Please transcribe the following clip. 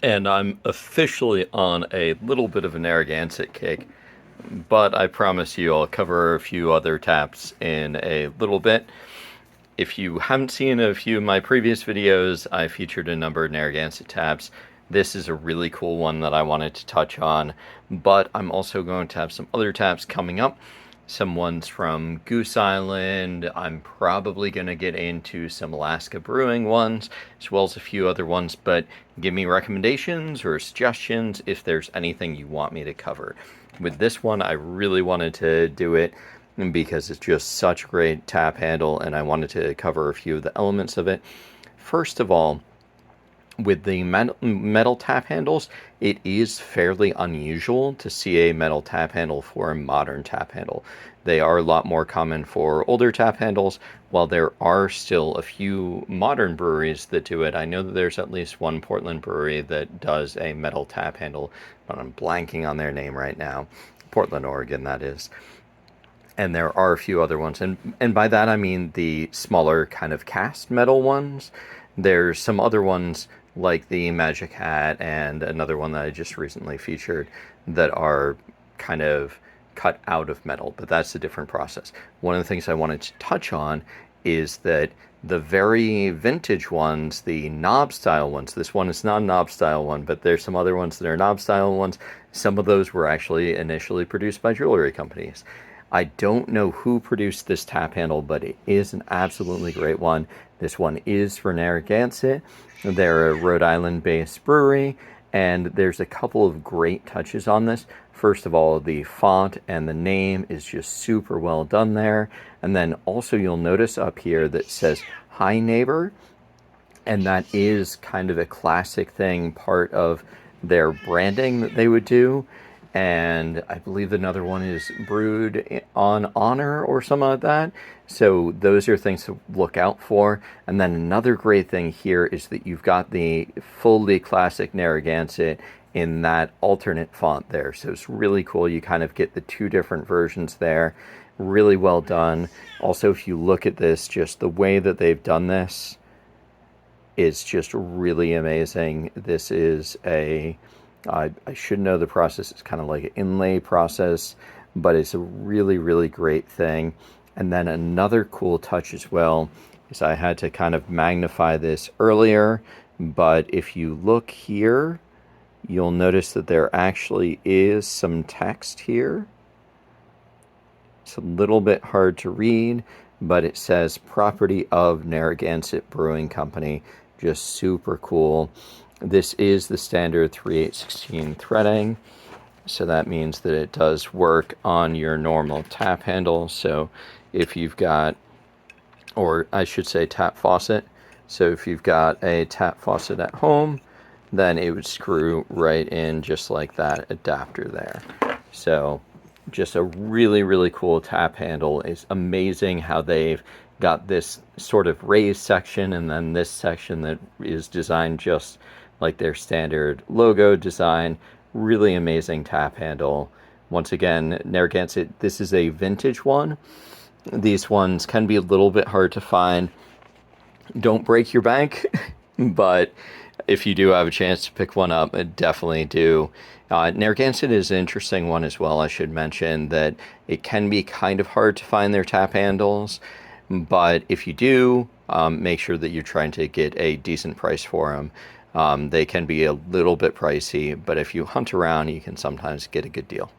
And I'm officially on a little bit of a Narragansett kick, but I promise you I'll cover a few other taps in a little bit. If you haven't seen a few of my previous videos, I featured a number of Narragansett taps. This is a really cool one that I wanted to touch on, but I'm also going to have some other taps coming up. Some ones from Goose Island. I'm probably going to get into some Alaska brewing ones, as well as a few other ones, but give me recommendations or suggestions if there's anything you want me to cover. With this one, I really wanted to do it because it's just such a great tap handle, and I wanted to cover a few of the elements of it. First of all, with the metal tap handles, it is fairly unusual to see a metal tap handle for a modern tap handle. They are a lot more common for older tap handles, while there are still a few modern breweries that do it. I know that there's at least one Portland brewery that does a metal tap handle, but I'm blanking on their name right now. Portland, Oregon, that is. And there are a few other ones, and by that I mean the smaller kind of cast metal ones. There's some other ones like the Magic Hat and another one that I just recently featured that are kind of cut out of metal, but that's a different process. One of the things I wanted to touch on is that the very vintage ones, the knob style ones, this one is not a knob style one, but there's some other ones that are knob style ones. Some of those were actually initially produced by jewelry companies. I don't know who produced this tap handle, but it is an absolutely great one. This one is for Narragansett. They're a Rhode Island-based brewery, and there's a couple of great touches on this. First of all, the font and the name is just super well done there. And then also you'll notice up here that says, "Hi Neighbor," and that is kind of a classic thing, part of their branding that they would do. And I believe another one is brewed on honor or something like that. So those are things to look out for. And then another great thing here is that you've got the fully classic Narragansett in that alternate font there. So it's really cool. You kind of get the two different versions there. Really well done. Also, if you look at this, just the way that they've done this is just really amazing. This is I should know the process. It's kind of like an inlay process, but it's a really, really great thing. And then another cool touch as well is I had to kind of magnify this earlier, but if you look here, you'll notice that there actually is some text here. It's a little bit hard to read, but it says property of Narragansett Brewing Company. Just super cool. This is the standard 3/8/16 threading, so that means that it does work on your normal tap handle. So if you've got, or I should say tap faucet, so if you've got a tap faucet at home, then it would screw right in just like that adapter there. So just a really, really cool tap handle. It's amazing how they've got this sort of raised section and then this section that is designed just like their standard logo design. Really amazing tap handle. Once again, Narragansett, this is a vintage one. These ones can be a little bit hard to find. Don't break your bank, but if you do have a chance to pick one up, definitely do. Narragansett is an interesting one as well. I should mention that it can be kind of hard to find their tap handles, but if you do, make sure that you're trying to get a decent price for them. They can be a little bit pricey, but if you hunt around, you can sometimes get a good deal.